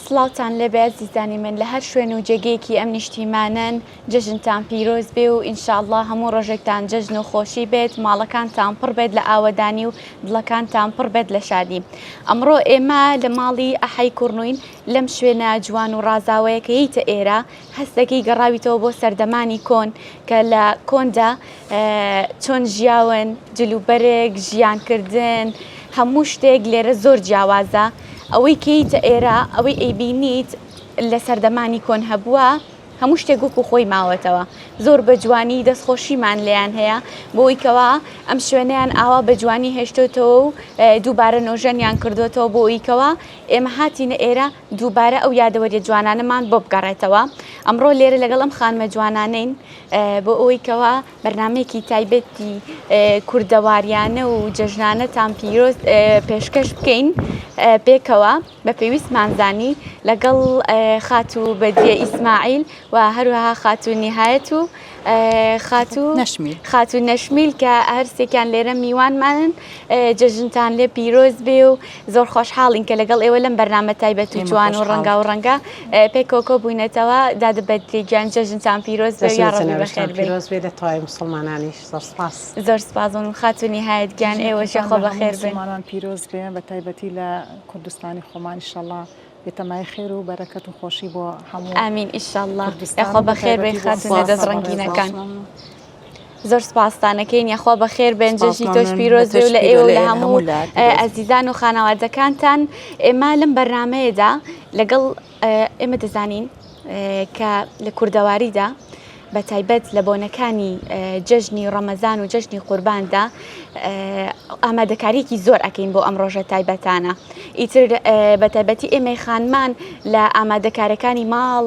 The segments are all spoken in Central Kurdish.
سڵاوتان لەبێ عزیزانی من لە هەر شوێن و جێگەیەکی ئەم نیشتیمانن جەژنتان پیرۆز بێ و ئینشاءالله هەموو ڕۆژێکتان جەژن و خۆشی بێت ماڵەکانتان پڕ بێت لە ئاوەدانی و دڵەکانتان پڕ بێت لە شادی. ئەمڕۆ ئێمە لە ماڵی ئەحەی کوڕنووین لەم شوێنە جوان و ڕازاوەیە کە هیتە ئێرە هەستەکەی گەڕاویتەوە بۆ سەردەمانی کۆن کە لە کۆندا چۆن ژیاون جلوبەرێک ژیانکردن هەموو شتێک لێرە زۆر جیاوازە. ئەوەی کەیتە ئێرە ئەوەی ئەیبینیت لە سەردەمانی کۆن هەبووە هەموو شتێک وەکو خۆی ماوەتەوە زۆر بە جوانی دەستخۆشیمان لێیان هەیە بۆیکەوە ئەم شوێنیان ئاوا بە جوانی هێشتۆتەوە و دووبارە نۆژەنیان کردوێتەوە بۆیکەوە ئێمە هاتینە ئێرە دووبارە ئەو یادەوەری جوانانەمان بۆ بگەڕێتەوە. ئەمڕۆ لێرە لەگەڵ ئەم خانمە جوانانەین بۆ ئەوەیکەوە بەرنمەیەکی تایبەتی کوردەواریانە و جەژنانەتان پیرۆز پێشکەش بکەین پێکەوە بە پێویستمانزانی لەگەڵ خاتو بەدیە ئیسماعیل و هەروەها خاتو نیهایەت و خاتو نەشمیل کە هەرسێکیان لێرە میوانمانن جەژنتان لێ پیرۆز بێ و زۆر خۆشحاڵین کە لەگەڵ ئێوە لەم بەرنامە تایبەت و جوان و ڕەنگە پێکۆکۆ بووینەتەوە دادەبەدری گیان جەژنتان پیرۆز بێ یا ڕەبی بەخێر پیرۆز بێ لە تەواوی مسلمانانیش زۆر سپاس. زۆر سپاسۆن خاتو نیهایەت گیان ئێوەشە خۆ بەخێر بێن. مسلمانان پیرۆز بێن بە تایبەتی لە کوردستانی خۆمان ئینشەڵڵا بێتەمای خێر و بەرەکەت و خۆشی بۆ هەموو ئامین ئیشەڵڵا یاخوا بەخێر بێن خاتونە دەستڕەنگینەکان. زۆر سپاسانەکەین یاخوا بەخێر بێن جەژنی تۆش پیرۆز بێ و لە ئێوە لە هەموو ئەزیزان و خانەوادەکانتان. ئێمە لەم بەرنامەیەدا لەگەڵ ئێمە دەزانین کە لە کوردەواریدا بە تایبەت لە بۆنەکانی جەژنی ڕەمەزان و جەژنی قورباندا ئامادەکاریەکی زۆر ئەکەین بۆ ئەم ڕۆژە تایبەتانە. ئیتر بە تایبەتی ئێمەی خانمان لە ئامادەکارەکانی ماڵ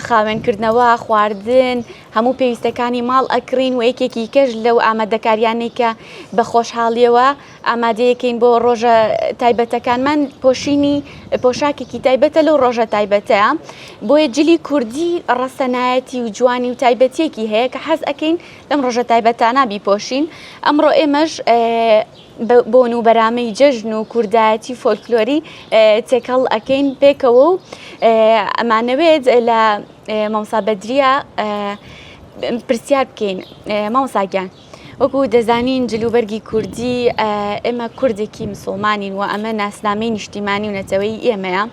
خاوێنکردنەوە خواردن هەموو پێویستەکانی ماڵ ئەکڕین و یەکێکی کەش لەو ئامادەکاریانەی کە بە خۆشحاڵیەوە ئامادەیەکەین بۆ ڕۆژە تایبەتەکانمان پۆشینی پۆشاکێکی تایبەتە لەو ڕۆژە تایبەتەیە بۆیە جلی کوردی ڕەسەنایەتی و جوانی و تایبەتیەکی هەیە کە حەز ئەکەین لەم ڕۆژە تایبەتانە بیپۆشین. ئەمڕۆ ئێمەش بۆن و بەرامەی جەژن و کوردایەتی فۆلکلۆری تێکەڵ ئەکەین پێکەوە و ئەمانەوێت لە مامۆستا بەدریە پرسیار بکەین. مامۆستاگیان وەکو دەزانین جلوبەرگی کوردی ئێمە کوردێکی مسڵمانین و ئەمە ناسنامەی نیشتیمانی و نەتەوەی ئێمەیە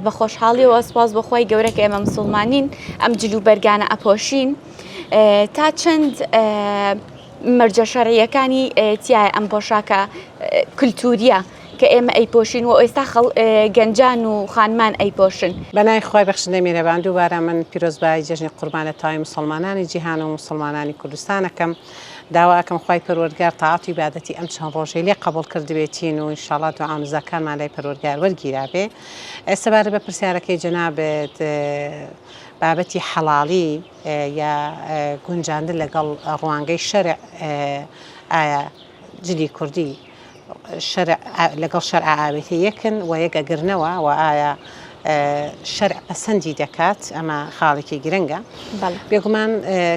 بە خۆشحاڵیەوە سپاس بەخوای گەورە کە ئێمە مسڵمانین ئەم جلوبەرگانە ئەپۆشین تا چەند مەرجە شەرعیەکانی تایە ئەم پۆشاکە کولتوریە کە ئێمە ئەیپۆشین و ئێستا گەنجان و خانمان ئەیپۆشن. بەنای خۆی بەخشندەی میرەبان دووبارە من پیرۆزبایی جەژنی قوربانە تاوی مسلمانانی جیهان و مسلمانانی کوردستانەکەم داواکەم خی پەروەردگار تاعاتی عیبادەتی ئەم چەند ڕۆژەی لێ قبول کردبێتین و ئینشاڵڵا دوعامزەکانمان لای پەروەردگار وەرگیرا بێ. ئێستا بارە بە پرسیارەکەی جەنابێت بابەتی حەڵاڵی یا گونجاندن لەگەڵ ڕوانگەی شەرع ئایا جلی کوردی لەگەڵ شەرع ئاوێتی یەکن و یەکەگرنەوە و ئایا شەرع پەسەندی دەکات ئەمە خاڵێکی گرنگە. بێگومان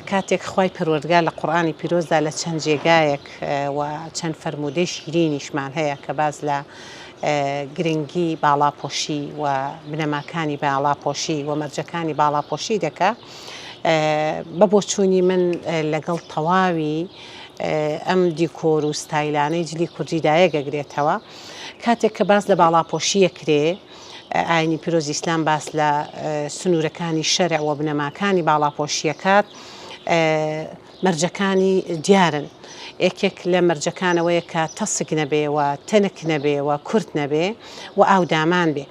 کاتێک خی پەروەردگار لە قورئانی پیرۆزدا لە چەند جێگایەک و چەند فەرمودەی شیرینیشمان هەیە کە باز لە گرنگی باڵاپۆشی و بنەماکانی باڵاپۆشی و مەرجەکانی باڵاپۆشی دەکا بە بۆچوونی من لەگەڵ تەواوی ئەم دیکۆر و ستایلانەی جلی کوردیدایە گەگرێتەوە کاتێک کە باز لە باڵاپۆشی ئەکرێ ئاینی پیرۆزی ئیسلام باس لە سنوورەکانی شەرع و بنەماکانی باڵاپۆشیەکات مەرجەکانی دیارن. یەکێک لە مەرجەکانەوەیە کە تەسک نەبێ و تەنک نەبێ و کورت نەبێ و ئاودامان بێ.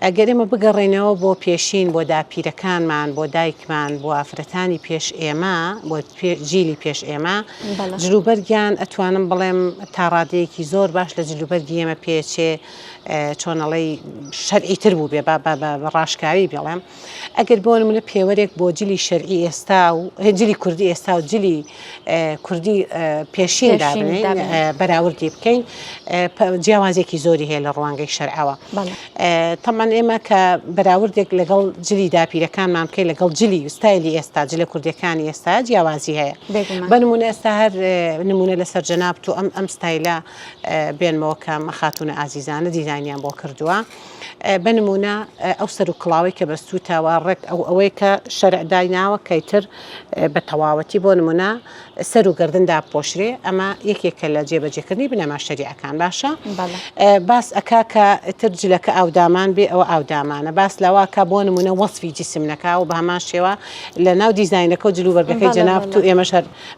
ئەگەر ئێمە بگەڕێنەوە بۆ پێشین بۆ داپیرەکانمان بۆ دایکمان بۆ ئافرەتانی پێش ئێمە بۆ جیلی پێش ئێمە جلوبەرگیان ئەتوانم بڵێم تا ڕادەیەکی زۆر باش لە جلوبەرگی ئێمە پێچێ چۆنەڵەی شەرعیتر بوو بێ بە ڕاشکاوی بڵێم. ئەگەر بۆ نمونە پێوەرێک بۆ جلی شەرعی ئێستا و جلی کوردی ئێستا و جلی کوردی پێشین دابنین بەراوردی بکەین جیاوازێکی زۆری هەیە لە ڕوانگەی شەرعەوە. تەمان ئێمە کە بەراوردێک لەگەڵ جلی داپیرەکانمان بکەین لەگەڵ جلی ستایلی ئێستا جلە کوردیەکانی ئێستا جیاوازی هەیە بنمونە ئێستا هەر نمونە لەسەر جەناب و ئەم ستایلە بێنمەوە کە خاتونە ئازیزانە دیزاینیان بۆ کردووە بنمونە ئەو سەر و کڵاوی کە بەستوتەوە ڕێک ئەوەی کە شەرع دایناوە کەیتر بە تەواوەتی بۆ نمونە سەر و گردندا پۆشرێ ئەمە یەکێکە لە جێبەجێکردنی بنەما شەریعەکان باشە باس ئەکا کە تر جلەکە ئاودامان بێ ئەوە ئاودامانە باس لەواکە بۆ نمونە وەصفی جسمنەکە و بە هەمان شێوە لە ناو دیزاینەکە و جلوبەرگەکەی جەناب و ئێمەش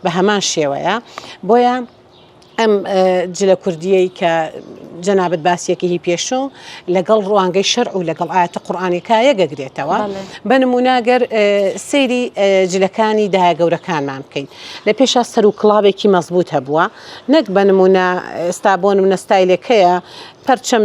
بە هەمان شێوەیە بۆیە ئەم جلە کوردیەی کە جەنابەت باسیەکە هی پێشۆ لەگەڵ ڕوانگەی شەرع و لەگەڵ ئاەتە قورئانیکایە گەگرێتەوە بە نموناگەر سەیری جلەکانی داهە گەورەکانمان بکەین لە پێشا سەر و کڵاوێکی مەزبوط هەبووە نەک بە نمونە ئێستا بۆ نمونە ستایلەکەیە پەرچەم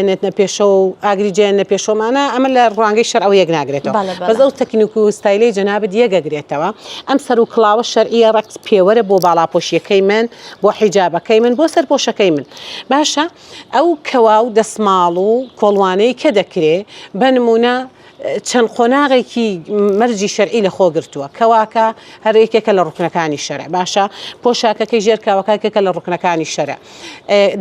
نێتنە پێشە و ئاگریجیان نە پێشۆمانە ئەمە لە ڕوانگەی شەرعەوە یەک ناگرێتەوە بەس ئەو تەکنیک و ستایلەی جەنابەت یەکەگرێتەوە ئەم سەر و کڵاوە شەرعیە ڕەقس پێوەرە بۆ باڵاپۆشیەکەی من بۆ حیجابەکەی من بۆ سەرپۆشەکەی من باشە ئەو کەوا و دەسماڵ و کۆڵوانەی کە دەکرێ بە نمونە چەند قۆناغێکی مەرجی شەرعی لە خۆ گرتووە کەواکە هەرێکێکە لە ڕوکنەکانی شەرع باشە پۆشاکەکەی ژێرکاوەکەکە لە ڕوکنەکانی شەرع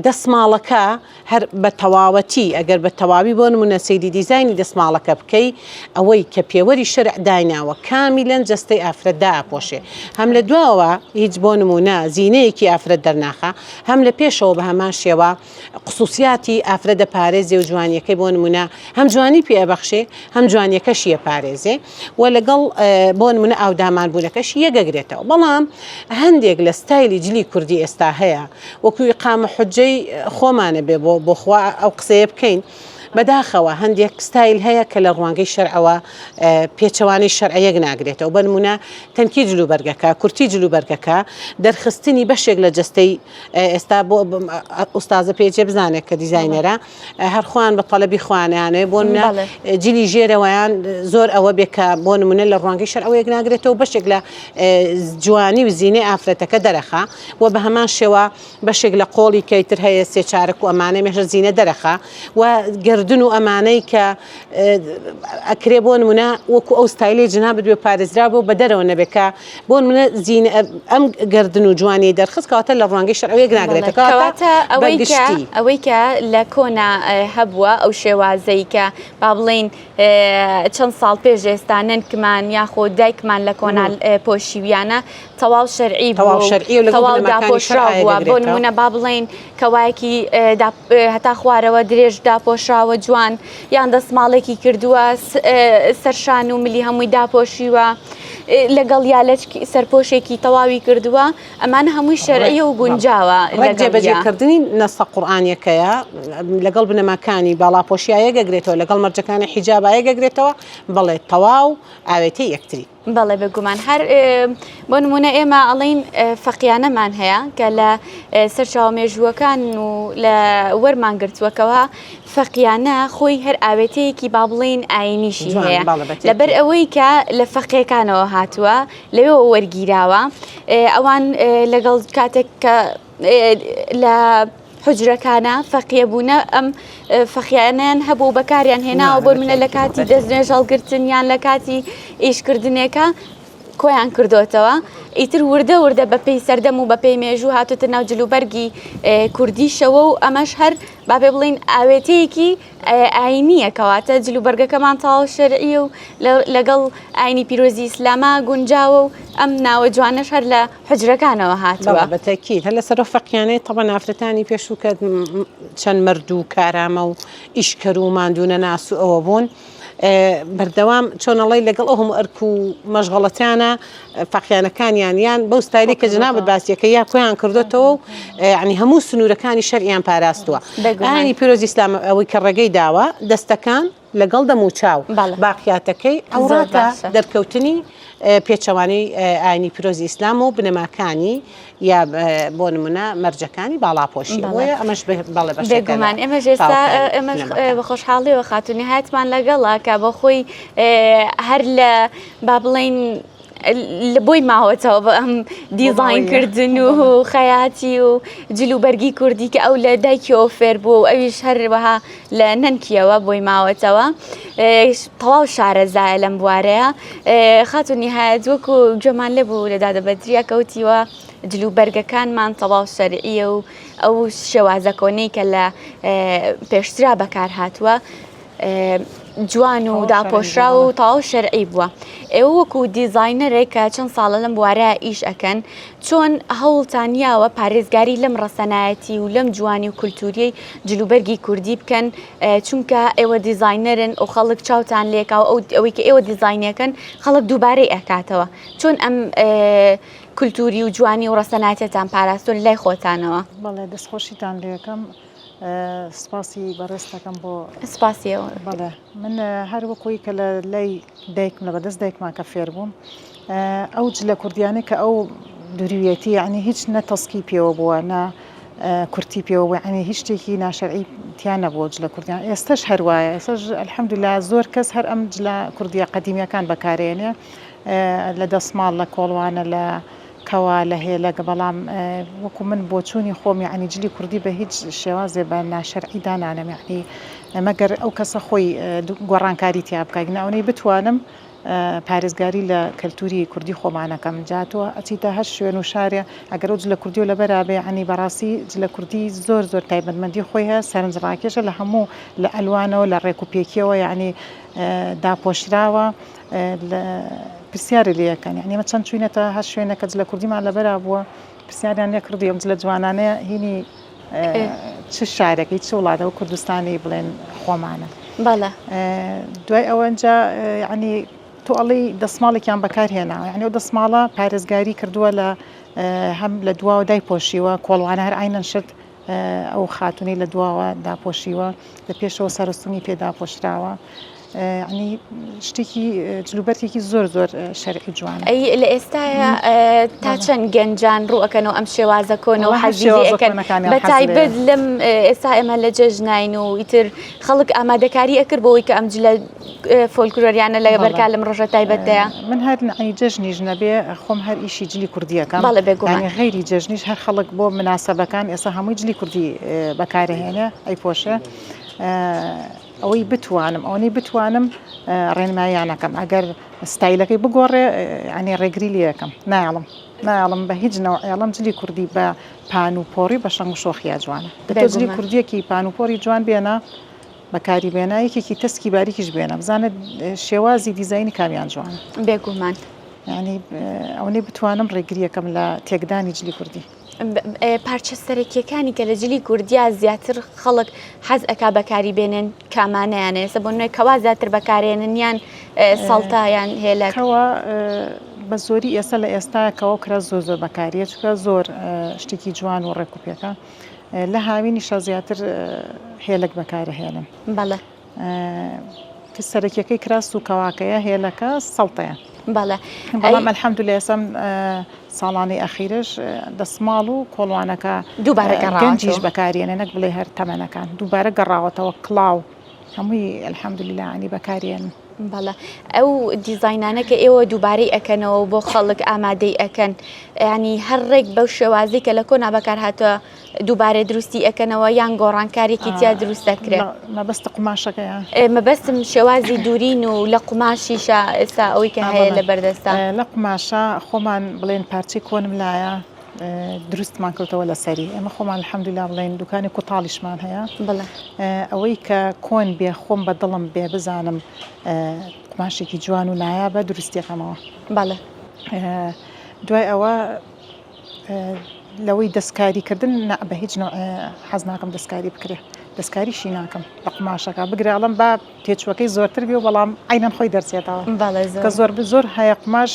دەسماڵەکە هەر بە تەواوەتی ئەگەر بە تەواوی بۆ نمونە سەیری دیزایانی دەسماڵەکە بکەی ئەوەی کە پێوەری شەرع دایناوە کامیلەن جەستەی ئافرەتدا ئاپۆشێ هەم لە دواوە هیچ بۆ نمونە زینەیەکی ئافرەت دەرناخە هەم لە پێشەوە بە هەمان شێوە قسوسیاتی ئافرەتە پارێزی و جوانیەکەی بۆ نمونە هەم جوانی پێبەخشێ هەم جوانیەکەشیە پارێزێ و لەگەڵ بۆ نمونە ئاودامان بوونەکەش یەکەگرێتەوە بەڵام هەندێک لە ستایلی جلی کوردی ئێستا هەیە وەکوی قامە حجەی خۆمانە بێ بۆ خوا ئەو قسەیە بکەین بەداخەوە هەندێک ستایل هەیە کە لە ڕوانگەی شەرعەوە پێچەوانی شەرعە یەک ناگرێتەوە بە نمونە تەنکی جلوبەرگەکە کورتی جلوبەرگەکە دەرخستنی بەشێک لە جەستەی ئێستا بۆ ئوستازە پێچێ بزانێت کە دیزاینەرە هەرخواان بە تەڵەبی خوانیانێ بۆ جلی ژێرەوەیان زۆر ئەوە بێکە بۆ نمونە لە ڕوانگەی شەرعەوە یەک ناگرێتەوە بەشێک لە جوانی و زینەی ئافرەتەکە دەرەخا و بە هەمان شێوە بەشێک لە قۆڵی کەیتر هەیە سێ چارەک و ئەمانەی مێژە زینە دەرەخا و گردن و ئەمانەی کە ئەکرێ بۆ نمونە وەکو ئەو ستایلی جەنابەت بێ پارێزرا بۆ بەدەرەوە نەبێکە بۆ نمونە زینە ئەم گردن و جوانی دەرخست کەواتە لە ڕوانگەی شەرعەوە یەک ناگرێتەوە ئەوەی کە لە کۆنا هەبووە ئەو شێوازەی کە با بڵێن چەند ساڵ پێش ئێستا ننکمان یاخۆ دایکمان لە کۆنا پۆشیویانە تەواو شەرعی تەواو داپۆشراوە بۆ نمونە با بڵێن کەوایەکی هەتا خوارەوە درێژ داپۆشراوە جوان یان دەسماڵێکی کردووە سەرشان و ملی هەمووی داپۆشیوە لەگەڵ یالەچکی سەرپۆشێکی تەواوی کردووە ئەمانە هەمووی شەرعیە و گونجاوە جێبەجێکردنی نەسە قورئانیەکەیە لەگەڵ بنەماکانی باڵاپۆشیایە گەگرێتەوە لەگەڵ مەرجەکانی حیجابایە گەگرێتەوە بەڵێ تەواو ئاوێتی یەکتری بەڵێ بگومان هەر بۆ نمونە ئێمە ئەڵین فەقیانەمان هەیە کە لە سەرچاو مێژووەکان و لە وەرمان گرتووەکەوە فەقیانە خۆی هەر ئاوێتەیەکی با بڵێن ئاینیشی هەیە لەبەر ئەوەی کە لە فەقیەکانەوە هاتووە لەوێ وەرگیراوە ئەوان لەگەڵ کاتێک کە لە حجرەکانە فەقیە بوونە ئەم فەقیانیان هەبوو بەکاریان هێناوە بۆ منە لە کاتی دەستنوێژ هەڵگرتنیان لە کاتی ئیشکردنێکە کۆیان کردوتەوە ئیتر وردە بە پێی سەردەم و بە پێی مێژوو هاتوتە ناو جلوبەرگی کوردیشەوە و ئەمەش هەر با پێ بڵین ئاوێتەیەکی ئاینیە کەواتە جلوبەرگەکەمان تاو شەرعیە و لەگەڵ ئاینی پیرۆزی ئیسلامە گونجاوە و ئەم ناوە جوانش هەر لە حجرەکانەوە هاتووە بەتەکیید هەر لەسەر فەقیانەی تەبەن ئافرەتانی پێشوو کە چەند مرد و کارامە و ئیشکەر و ماندوونە ناس و ئەوە بوون بەردەوام چۆنەڵی لەگەڵ ئەو هەموو ئەرک و مەشغەڵەتیانە فەقیانەکانیان یان بەو ستایلی کە جەنابەت باسیەکە یا کۆیان کردوتەوە و ینی هەموو سنوورەکانی شەرعیان پاراستووە ئاینی پیرۆزی ئیسلام ئەوەی کە ڕێگەی داوە دەستەکان لەگەڵ دەم و چاو باقیاتەکەی ئەوڕاتە دەرکەوتنی پێچەوانی ئاینی پیرۆزی ئیسلام و بنەماکانی یا بۆ نمونە مەرجەکانی باڵاپۆشی ئەمەش بەڵێ بێگومان ئێمە ئێستا ئێمەش بە خۆشحاڵیەوە خاتونی هاتمان لەگەڵا کە بە خۆی هەر لە با بڵێن بۆی ماوەتەوە بە ئەم دیزاینکردن و خەیاتی و جلوبەرگی کوردی کە ئەو لە دایکیەوە فێر بوو و ئەویش هەروەها لە نەنکیەوە بۆی ماوەتەوە تەواو شارەزایە لەم بوارەیە خاتونی هەیە وەکو گوێمان لێبوو لە دادەبەدریە کەوتیوە جلوبەرگەکانمان تەواو شەرعیە و ئەو شێوازەکۆنەی کە لە پێشترا بەکار هاتووە جوان و داپۆشرا و تەواو شەرعی بووە. ئێوە وەکو دیزاینەرێک کە چەند ساڵە لەم بوارەیە ئیش ئەکەن چۆن هەوڵتانیاوە پارێزگاری لەم ڕەسەنایەتی و لەم جوانی و کولتوریەی جلوبەرگی کوردی بکەن چونکە ئێوە دیزاینەرن و خەڵک چاوتان لێکا و ئەوەی کە ئێوە دیزاینەکەن خەڵک دووبارەی ئەکاتەوە چۆن ئەم کولتوری و جوانی و ڕەسەنایەتتان پاراستۆن لای خۆتانەوە. بەڵێ دەستخۆشیتان لێەکەم سپاسی بەڕێستەکەم بۆ سپاسیەوە. بەڵێ من هەر وەکوی کە لە لای دایکم لە بەدەست دایکمان کە فێر بووم ئەو جلە کوردیانە کە ئەو دووریەتی یعنی هیچ نەتەسکی پێوە بووە نە کورتی پێوە ینی هیچ شتێکی ناشەرعی تیان نەبووە جلە کوردیان ئێستش هەروایە ئێستش ئەلحەمدولیلا زۆر کەس هەر ئەم جلە کوردیە قەدیمیەکان بەکارێنێ لە دەسماڵ لە کۆڵوانە لە کەوا لە هێلەگە بەڵام وەکو من بۆ چووی خۆم یعنی جلی کوردی بە هیچ شێوازێ بە ناشەرعی دانانم یعنی مەگەر ئەو کەسە خۆی گۆڕانکاری تیا بکەین ئەوەی بتوانم پارێزگاری لە کەلتوری کوردی خۆمانەکەم جاتەوە ئەچیتە هەر شوێن و شارێ ئەگەر جلە کوردی و لە بەرابێ عنی بەڕاستی جلە کوردی زۆر زۆر تایبەتمەندی خۆی هەیە سەرنجڕاکێشە لە هەموو لە ئەلوانەوە لە ڕێکوپێکیەوە یعنی داپۆشراوە پرسیارە لەکەن یعنی ئێمە چەند چوینەتە هەر شوێنەکە جلە کوردیمان لەبەرا بووە پرسیاریان لێ کردی ئەم جلە جوانانەیە هینی چ شارێکی چ وڵاتەوە کوردستانی بڵێن خۆمانە. بەڵێ دوای ئەوەنجا ینی تۆڵی دەسماڵێکیان بەکارهێنا یعنی ئەو دەسماڵە پارێزگاری کردووە لە هەم لە دواوە دایپۆشیوە کۆڵوانە هەر ئاینەن شت ئەو خاتونی لە دواوە داپۆشیوە لە پێشەوە سەرستونی پێداپۆشراوە ینی شتێکی جلوبەرێکی زۆر زۆر شەرعی جوانە. ئەی لە ئێستاە تا چەند گەنجان ڕوئەکەنەوە ئەم شێوازە کۆنەوە حەزیەکەن بەتایبەت لەم ئێستا ئێمە لە جەژنین و ئیتر خەڵک ئامادەکاری ئەکرد بۆەوەی کە ئەم جلە فۆلکلۆریانە لە بەرکار لەم ڕۆژە تایبەتەیە. من هەر ئەنی جەژنیش نەبێ خۆم هەر ئیشی جلی کوردیەکەم بەڵێ بێگومان غیری جەژنیش هەر خەڵک بۆ مناسەبەکان ئێستا هەمووی جلی کوردی بەکارهێنێ ئەی پۆشە ئەوەی بتوانم ئەوەی بتوانم ڕێنمایانەکەم ئەگەر ستایلەکەی بگۆڕێ ینی ڕێگری لەکەم ناڵم بە هیچ نەوەڵم جلی کوردی بە پان و پۆڕی بە شەنگ و شۆخیا جوانە جلی کوردیەکی پان و پۆڕی جوان بێنە بەکاری بێنە یەکێکی تەسکی باریکیش بێنە بزانێت شێوازی دیزایانی کامیان جوانە بێگومان ینی ئەوەی بتوانم ڕێگریەکەم لە تێکدانی جلی کوردی. پارچە سەرەکیەکانی کە لە جلی کوردیا زیاتر خەڵک حەز ئەکا بەکاری بێنن کامانەیانە ئێستا بۆ نوێی کەوا زیاتر بەکارێنن یان سەڵتایان هێلەکەوە بە زۆری ئێستا لە ئێستاکەەوە کرا زۆر زۆر بەکاریە چکە زۆر شتێکی جوان و ڕێکوپێکە لە هاوینیشە زیاتر هێلک بەکارهێنن. بەڵێ سەرەکیەکەی کراس و کەواکەیە هێلەکە سەڵتەیە. بەڵێ بەڵام ئەلحەمدولێ ئێسم ساڵانی ئەخیرش دەسماڵ و کۆڵوانەکە دووبارە گەنجیش بەکارێنە نەک بڵێ هەر تەمەنەکان دووبارە گەڕاوەتەوە کڵاو هەمووی ئەلحەمدوللا عنی بەکارێن. بەڵێ ئەو دیزاینانە کە ئێوە دووبارەی ئەکەنەوە بۆ خەڵک ئامادەی ئەکەن ینی هەر ڕێک بەو شێوازی کە لە کۆنا بەکار هاتووە دووبارە دروستی ئەکەنەوە یان گۆڕانکارێکی تیا دروست دەکرێت. مەبەستە قماشەکەیان مەبەستم شێوازی دوورین و لە قماشیشە ئێستا ئەوەی کە هەیە لە بەردەستا لە قماشە خۆمان بڵێن پارچەی کۆنم لایە دروستمان کردەوە لەسەری ئێمە خۆمان الحەمدولیلا بڵێن دوکانی کوتاڵیشمان هەیە ئەوەی کە کۆن بێ خۆم بە دڵم بێ بزانم قماشێکی جوان و نایابە دروستیەکەمەوە. بەڵێ دوای ئەوە لەوەی دەستکاریکردن بە هیچ حەز ناکەم دەستکاری بکرێ دەستکاریشی ناکەم بە قماشەکە بگرێڵم بە تێچوەکەی زۆرتر بێ و بەڵام عینەن خۆی دەرچێتەوە کە زۆر زۆر هەیە قماش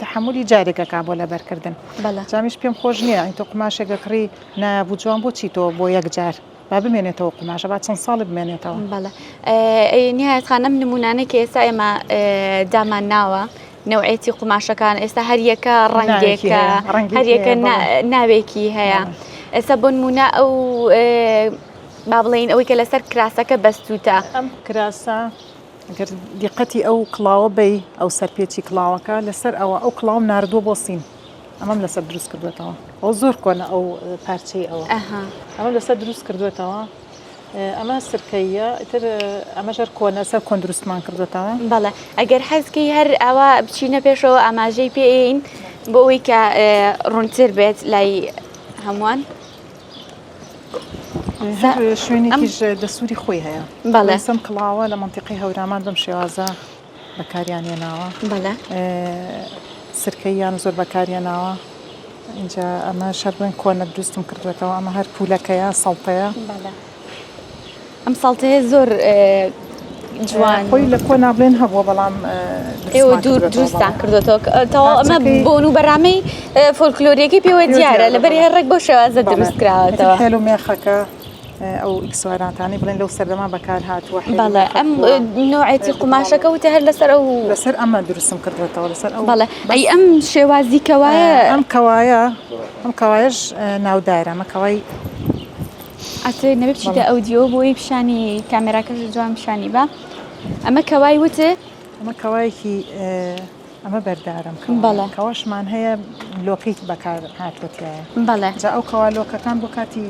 تحملی جارێکەکە بۆ لەبەرکردن. جامیش پێم خۆش نییە ئەین تۆ قماشێکە کڕی نایبوو جوان بۆچی تۆ بۆ یەک جار با بمێنێتەوە قماشە با چەند ساڵ بمێنێتەوە. بەڵێ نهایەتخانەم نمونانەی کە ئێستا ئێمە دامان ناوە نەوعێتی قماشەکان ئێستا هەریەکە ڕەنگێکە هەریەکە ناوێکی هەیە ئێستا بۆ نمونە ئەو با بڵێن ئەوەی کە لەسەر کراسەکە بەستوتە ئەم کراسە ئەگەر دیقەتی ئەو کڵاوە بی ئەو سەرپێکی کڵاوەکە لەسەر ئەو کڵاوم نردووە بۆ سین ئەمەم لەسەر دروست کردوێتەوە ئەو زۆر کۆنە ئەو پارچەی ئەمە لەسەر دروست کردوێتەوە ئەمە سرکەیە ئیتر ئەمە ژەر کۆنە سەر کۆن دروستمان کردوێتەوە بەڵێ ئەگەر حەزکی هەر ئەوە بچینە پێشەوە ئاماژەی پێین بۆ ئەوەی کە ڕوونتر بێت لای هەمووان شوێنێکیش دەسووری خۆی هەیە بەڵێ سم کڵاوە لە منتیقی هەورامان بەم شێوازە بەکاریان هێناوە بەڵێ سرکەیان زۆر بەکاریاناوە اینجا ئەمە شەربن کۆنە دروستم کردوێتەوە ئەمە هەر پولەکەیە سەڵتەیە ئەم ساڵتەیە زۆر جوان خۆی لە کۆ نابلێن هەبووە بەڵام ئێوە دوور دروستان کردوەوە تەوا ئەمە بۆن و بەرامەی فۆلکلۆریەکەی پێوە دیارە لەبەر هەر ڕێک بۆ شێوازە دروستکراوەتەوە هێل و مێخەکە ئەو ئیکسوارانتانی بڵێن لەو سەردەما بەکار هاتووە بەڵێ ئەم نوعێتی قماشەکە وتە هەر لەسەر ئەمە دروستم کردوێتەوە لەسەر بەڵێ ئەی ئەم شێوازی کەوایە ئەم کەوایش ناودارە ئەمە کەوای ئەتە نەبێ بچیتە ئەودیۆ بۆی پیشانی کامێراکەش جوان پیشانی بە ئەمە کەوای وتە ئەمە کەوایەکی ئەمە بەردارم بەڵێ کەواشمان هەیە لۆکەیت بەکار هاتووەتیایە بەڵێ جا ئەو کەوا لۆکەکان بۆ کاتی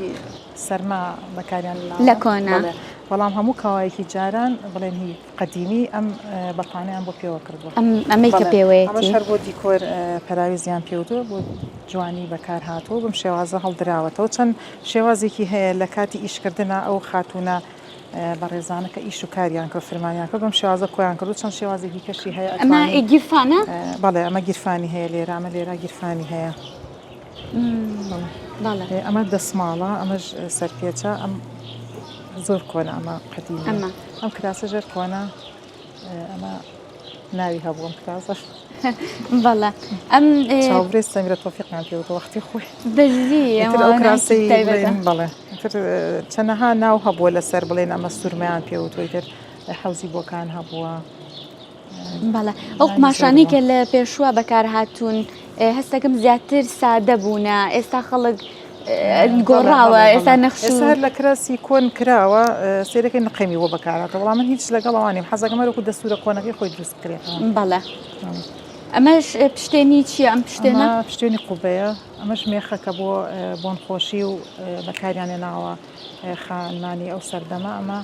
سەرما بەکاریان لە کۆنا بەڵام هەموو کەوایەکی جاران بڵێن هی قەدیمی ئەم بەتوانیان بۆ پێوە کردووە ئەمەی کە پێوەیەتی هەر بۆ دیکۆر پەراویزیان پێوتوە بۆ جوانی بەکار هاتووە بم شێوازە هەڵدراوەتەوە چەند شێوازێکی هەیە لە کاتی ئیشکردنا ئەو خاتونە بەڕێزانە کە ئیش و کاریان کە فرمانیان کە بم شێوازە کۆیان کردو چەند شێوازێکی کەشی هەیە ئەمە گیرفانە بەڵێ ئەمە گیرفانی هەیە لێرە ئەمە لێرە گیرفانی هەیە ئەمە دەسماڵە ئەمەش سەرپێچە ئەم زۆر کۆنە ئەمە قەدیمی ئەم کراسە ژەر کۆنە ئەمە ناوی هەبووم کراسەش بەڵێ ئەم چاوبرێ سەمیرە تۆفیقیان پێوتە وەختی خۆی دەزی ئەو کراسی بەڵێ چەنەها ناو هەبووە لەسەر بڵێن ئەمە سوورمەیان پێوتوی تر حەوزی بۆکان هەبووە بەڵێ ئەو قماشانەی کە لە پێشووە بەکار هاتوون هەستەکەم زیاتر سادە بوونە ئێستا خەڵک گۆڕاوە ئێستا نەخشار لە کراسی کۆن کراوە سێرەکەی نقێمی بۆ بەکاراتەوە وڵام من هیچ لەگەڵەوانیم حەزەکەمە ڕۆکو دەسوورە کۆنەکەی خۆی دروست کرێت بەڵێ ئەمەش پشتێنی چیە ئەم پشتێنە پشتێنی قوبەیە ئەمەش مێخەکە بۆ بۆن خۆشی و بەکاریانێ ناوە خانمانی ئەو سەردەما ئەمە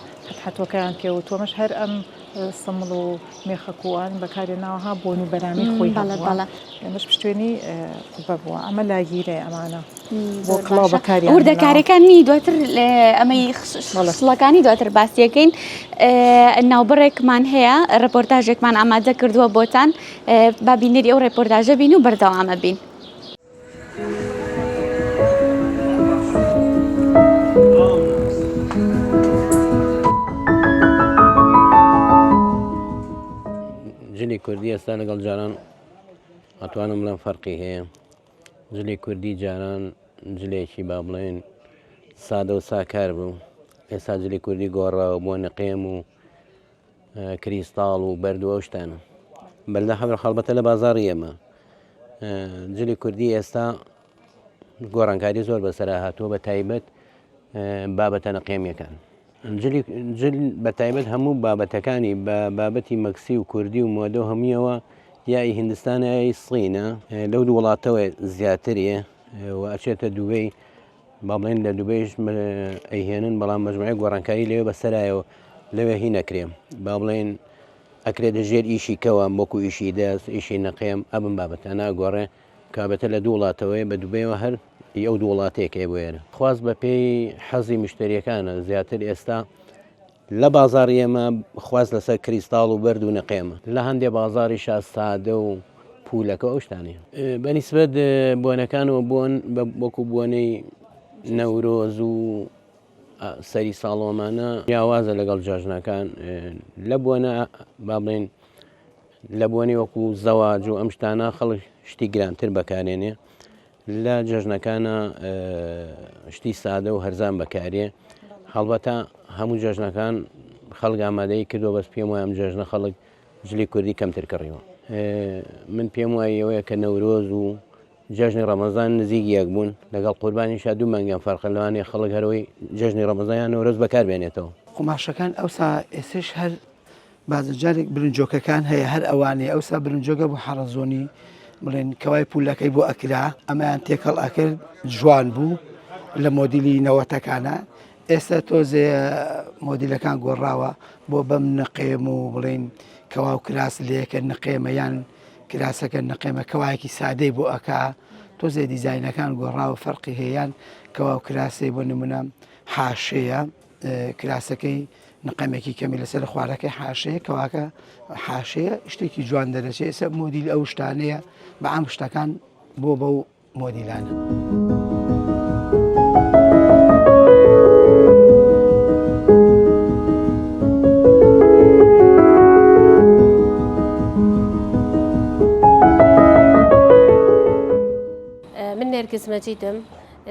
حتوەکەیان پێوتوە مەش هەر ئەم سمڵ و مێخەکووان بەکاری ناوەها بۆن و بەرامی خۆی ئەمەش پشتێنی قوبە بووە ئەمە لاگیرێ ئەمانە بۆ کڵاو بەکاریان وردەکارەکانی دواتر ئەمەی شڵەکانی دواتر باسیەکەین ناوبڕێکمان هەیە ڕپۆرتاژێکمان ئامادە کردووە بۆتان با بینێری ئەو ڕێپۆرتاژە بین و بەردەوامە بین. جلی کوردی ئێستا لەگەڵ جاران ئەتوانم بڵێم فەرقی هەیە جلی کوردی جاران جلێکی با بڵێن سادە و ساکار بوو ئێستا جلی کوردی گۆڕاوە بۆ نەقێم و کریستاڵ و بەردووە شتانە بەلدا حەبر خەڵبەتە لە بازاڕی ئێمە جلی کوردی ئێستا گۆڕانکاری زۆر بەسەرا هاتووە بە تایبەت بابەتە نەقێمیەکان جل بە تایبەت هەموو بابەتەکانی بە بابەتی مەکسی و کوردی و مۆدە و هەموویەوە یای هیندستان یای سڵینە لەو دوو وڵاتەوە زیاتریە و ئەچێتە دووبەی با بڵێن لە دووبەیش ئەیهێنن بەڵام مەجموعەی گۆڕانکاری لەوێ بەسەرایەوە لەوێ هی نەکرێم با بڵێن ئەکرێت ژێر ئیشی کەوە وەکو ئیشی دەست ئیشی نەقێم ئەبم بابەتە ناگۆڕێ کابەتە لە دوو وڵاتەوەی بە دووبەیەوە هەر ئەو دوو وڵاتێکێ بۆێرە خواست بە پێی حەزی مشتریەکانە زیاتر ئێستا لە بازاڕی ئێمە خواست لەسەر کریستاڵ و بەرد و نەقێمە لە هەندێک بازاڕی سادە و پولەکە ئەو شتانەیە بەنیسبەت بۆنەکانەوە بۆن وەکو بۆنەی نەورۆز و سەری ساڵۆمانە جیاوازە لەگەڵ جاژنەکان لە بۆنە با بڵێن لە بۆنی وەکو زەواج و ئەم شتانە خەڵک شتی گرانتر بەکارێنێ لە جەژنەکانە شتی سادە و هەرزان بەکارێ هەڵبەتە هەموو جەژنەکان خەڵک ئامادەی کردو بەس پێم وایە ئەم جەژنە خەڵک جلی کوردی کەمتر کڕیوە من پێم وایە ئەوەیە کە نەورۆز و جەژنی ڕەمەزان نزیک یەک بوون لەگەڵ قوربانیشا دوو مانگیان فەرقە لەوانەیە خەڵک هەرەوەی جەژنی ڕەمەزانیان نەورۆز بەکار بێنێتەوە قماشەکان ئەوسا ئێسش هەر بازجارێک برنجۆکەکان هەیە هەر ئەوانەیە ئەوسا برنجۆگە بۆ حەڕەزۆنی بڵێن کەوای پولەکەی بۆ ئەکرا ئەمایان تێکەڵ ئەکرد جوان بوو لە مۆدیلی نەوەتەکانە ئێستا تۆزێ مۆدیلەکان گۆڕاوە بۆ بەم نەقێم و بڵێن کەوا و کراس لەیەکە نەقێمە یان کراسەکە نەقێمە کەوایەکی سادەی بۆ ئەکا تۆزێ دیزاینەکان گۆڕاوە فەرقی هەیەیان کەوا و کراسی بۆ نمونە حاشەیە کراسەکەی نقەمێکی کەمی لەسەر خوارەکەی حاشەیە کەواکە حاشەیە شتێکی جوان دەرەچێت ئێستا مۆدیل ئەو شتانەیە بە ئەم شتەکان بۆ بەو مۆدیلانە. من نێرگز مەجیدم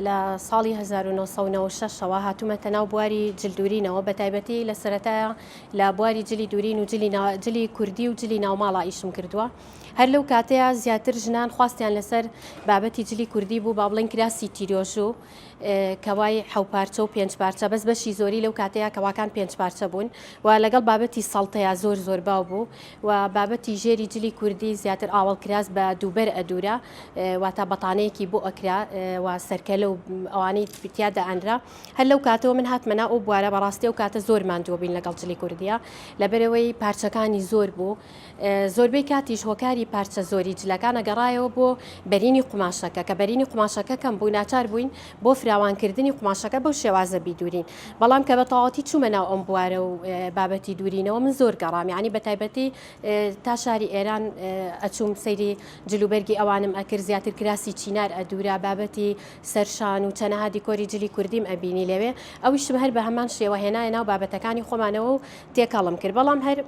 لە ساڵی 1996ەوە هاتوومەتە ناو بواری جلدورینەوە بە تایبەتی لە سەرەتایە لە بواری جلی دوورین و جلی کوردی و جلی ناوماڵە ئیشم کردووە. هەر لەو کاتەیە زیاتر ژنان خواستیان لەسەر بابەتی جلی کوردی بوو با بڵێن کراسی تیرۆژ و کەوای حەوپارچە و پێنج پارچە بەس بەشی زۆری لەو کاتەیە کەواکان پێنج پارچە بوون و لەگەڵ بابەتی سەڵتەیە زۆر باو بوو و بابەتی ژێری جلی کوردی زیاتر ئاوەڵ کراس بە دووبەر ئەدورە واتە بەتانەیەکی بۆ ئەکرا و سەرکەلە و ئەوانەی تیادا ئەنرا هەر لەو کاتەوە من هاتمەنا ئەو بوارە بەڕاستی و کاتە زۆر ماندووە بین لەگەڵ جلی کوردیە لەبەرەوەی پارچەکانی زۆر بوو زۆربەی کاتیش هۆکاری پارچە زۆری جلەکانە گەڕایەوە بۆ بەرینی قوماشەکە کە بەرینی قوماشەکە کەم بوو ناچار بووین بۆ فراوانکردنی قوماشەکە بەو شێوازە بیدورین بەڵام کە بە تەواوەتی چوومە ناو ئەم بوارە و بابەتی دوورینەوە من زۆر گەڕام یعنی بە تایبەتی تا شاری ئێران ئەچووم سەیری جلوبەرگی ئەوانم ئەکرد زیاتر کراسی چینار ئەدورا بابەتی سەرشان و چەنەها دیکۆری جلی کوردیم ئەبینی لەوێ ئەویشم هەر بە هەمان شێوە هێنایە ناو بابەتەکانی خۆمانەوە و تێکەڵم کرد بەڵام هەر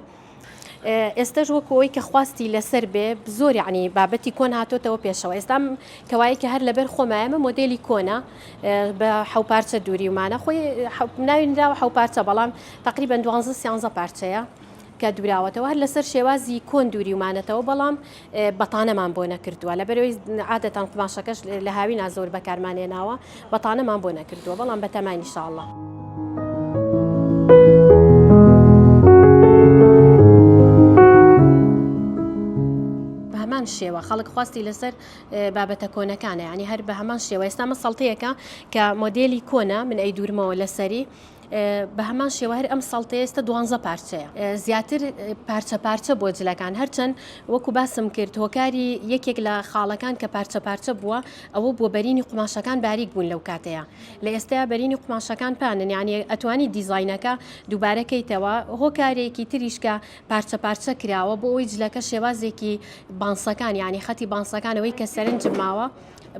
ئێستاش وەکەوەی کە خواستی لەسەر بێ زۆر یعنی بابەتی کۆن هاتۆتەوە پێشەوە ئێستا کەوایەکی هەر لەبەر خۆمایەمە مۆدێلی کۆنا بە حەوپارچە دووری ومانە خۆی ناوینراوە حەوپارچە بەڵام تقریبا 12 پارچەیە کە دوراوەتەوە هەر لەسەر شێوازی کۆن دووری ومانەتەوە بەڵام بەتانەمان بۆ نەکردووە لەبەرەوەی عادەتان قماشەکەش لە هاوینا زۆر بەکارمانێناوە بەتانەمان بۆ نەکردووە بەڵام بەتەمای ئینشاءالله. هەمان شێوە خەڵک خواستی لەسەر بابەتە کۆنەکانە ینی هەر بە هەمان شێوە ئێستا مە سەڵتەیەەکە کە مۆدێلی کۆنە من ئەی دوورمەوە لەسەری بە هەمان شێوە هەر ئەم سەڵتەیە ئێستا 12 پارچەیە زیاتر پارچە بۆ جلەکان هەرچەند وەکو باسم کرد هۆکاری یەکێک لە خاڵەکان کە پارچە بووە ئەوە بۆ بەرینی قوماشەکان باریک بوون لەو کاتەیە لە ئێستایا بەرینی قوماشەکان پانن یعنی ئەتوانی دیزاینەکە دووبارەکەیتەوە هۆکارێکی تریشکە پارچە کراوە بۆ ئەوی جلەکە شێوازێکی بانسەکان ینی خەتی بانسەکانەوەی کە سەرنجم ماوە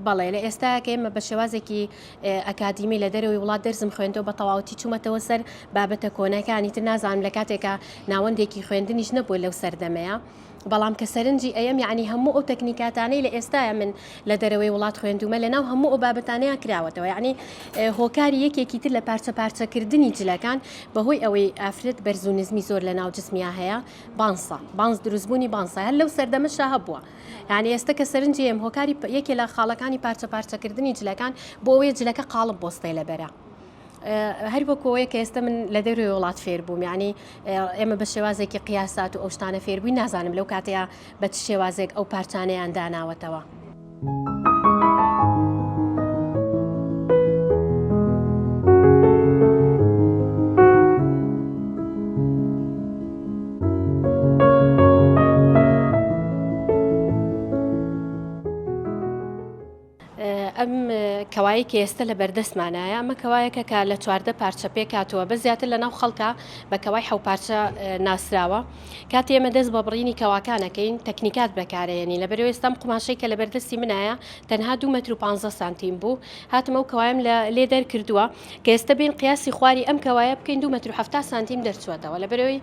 بەڵێ لە ئێستاکە ئێمە بە شێوازێکی ئەکادیمی لە دەرەوەی وڵات دەرزم خوێندەوە بە تەواوەتی چوومەتەوە سەر بابەتە کۆنەکانی تر نازانم لە کاتێکە ناوەندێکی خوێندنیش نەبووە لەو سەردەمەیە بەڵام کە سەرنجی ئەم یعنی هەموو ئەو تەکنیکاتانەی لە ئێستاە من لە دەرەوەی وڵات خوێندومە لە ناو هەموو ئەو بابەتانەیە کراوەتەوە یعنی هۆکاری یەکێکی تر لە پارچەکردنی جلەکان بەهۆی ئەوەی ئافرەت بەرزونزمی زۆر لە ناو جسمیا هەیە بانس دروستبوونی بانسە هەر لەو سەردەمەشە هەبووە یعنی ئێستا کە سەرنجی ئەم هۆکاری یەکێ لە خاڵەکانی پارچەکردنی جلەکان بۆ ئەوەیە جلەکە قاڵب بۆستەی لەبەرە هەر وەکەوەیە کە ئێستا من لە دەروی وڵات فێر بووم یعنی ئێمە بە شێوازێکی قیاسات و ئەو شتانە فێربووی نازانم لەو کاتەیە بە چ شێوازێک ئەو پارچانەیان داناوەتەوە. ئەم کەوایی کە ئێستا لە بەردەستمانایە ئەمە کەوایەکە کە لە 14 پارچە پێک هاتووە بە زیاتر لە ناو خەڵکە بە کەوای حەوپارچە ناسراوە کاتی ئێمە دەست بە بڕینی کەواکانەکەین تەکنیکات بەکارێنی لە بەرەوەی ئێستام قوماشەی کە لە بەردەستی منایە تەنها 2 متر و 15 سانتیم بوو هاتمە و کەوایم لێ دەرکردووە کە ئێستا بین قیاسی خواری ئەم کەوایە بکەین 2 متر و 70 سانتیم دەرچوەتەوە لە بەرەوەی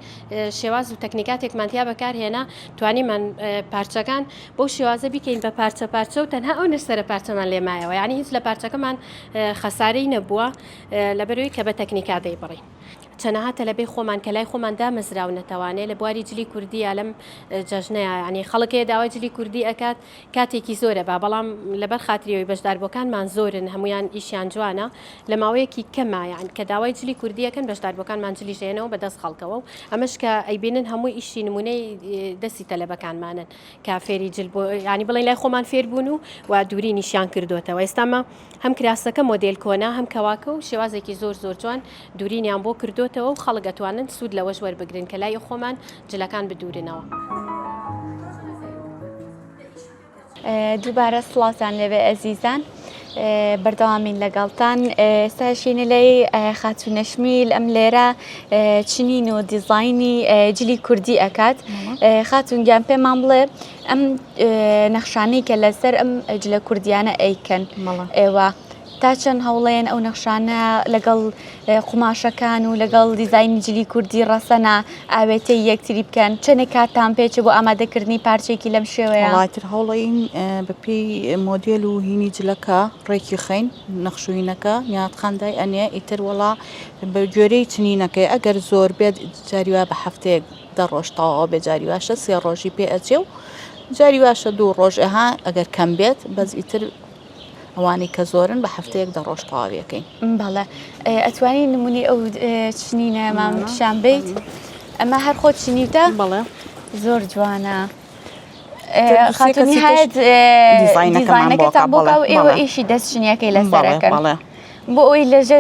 شێواز و تەکنیکاتێکمانتیا بەکارهێنا توانیمان پارچەکان بۆ شێوازە بیکەین بە پارچە و تەنها ئەو نەسەرە پارچەمان لێمایەوە یعنی هیچ لە پارچەکەمان خەسارەی نەبووە لە بەرەوەی کە بە تەکنیکات دەیبڕین چەنەهاتە لەبێ خۆمان کە لای خۆمان دامەزراو نەتەوانێت لە بواری جلی کوردیە لەم جەژنەیە ینی خەڵکەیە داوای جلی کوردی ئەکات کاتێکی زۆرە با بەڵام لەبەر خاتریەوەی بەشداربووەکانمان زۆرن هەمویان ئیشیان جوانە لە ماوەیەکی کەمایان کە داوای جلی کوردیەکەن بەشداربووەکانمان جلی ژێنەوە بەدەست خەڵکەوە و ئەمەش کە ئەیبینن هەموو ئیشی نمونەی دەستی تەلەبەکانمانن کە فێری جل بۆ ینی بڵێن لای خۆمان فێر بوون و دووری نیشیان کردوتەوە ئێستامە هەم کراسەکە مۆدل کۆنا هەم کەواکە و شێوازێکی زۆر جوان دوورینیان بۆ کردوتەوە و خەڵک دەتوانن سوود لەوەش وەربگرن کە لای خۆمان جلەکان بدورنەوە. دووبارە سڵاتان لەوێ ئەزیزان بەردەوامین لەگەڵتان ئێستاشینە لەی خاتونەشمیل ئەم لێرە چنین و دیزایانی جلی کوردی ئەکات خاتونگیان پێمان بڵێ ئەم نەخشانەی کە لەسەر ئەم جلە کوردیانە ئەیکەن ئێوە تا چەند هەوڵێن ئەو نەخشانە لەگەڵ قوماشەکان و لەگەڵ دیزایانی جلی کوردی ڕەسەنە ئاوێتەی یەکتری بکەن چەندێک کاتان پێچە بۆ ئامادەکردنی پارچێکی لەم شێوەیە وڵاتر هەوڵین بەپێی مۆدیل و هینی جلەکە ڕێکی خەین نەخشوینەکە یادخاندای ئەنێ ئیتر وڵا بە گوێرەی چنینەکەی ئەگەر زۆر بێت جاریوا بە هەفتەیەک دەڕۆژتەوە بێ جاری واشە 3 ڕۆژی پێ ئەچێ و جاری واشە 2 ڕۆژ ئەها ئەگەر کەم بێت بەس ئیتر ئەوانی کە زۆرن بە هەفتەیەک دەڕۆژ تەواویەکەین. بەڵێ ئەتوانی نمونی ئەو چنینە مام شان بیت ئەمە هەر خۆت چنیتە بەڵێ زۆر جوانە خاتونی هەیەت دیزاینەکەتان بۆکە و ئێوە ئیشی دەستشنیەکەی لەسەرەکەن بۆ ئەوی لەژێ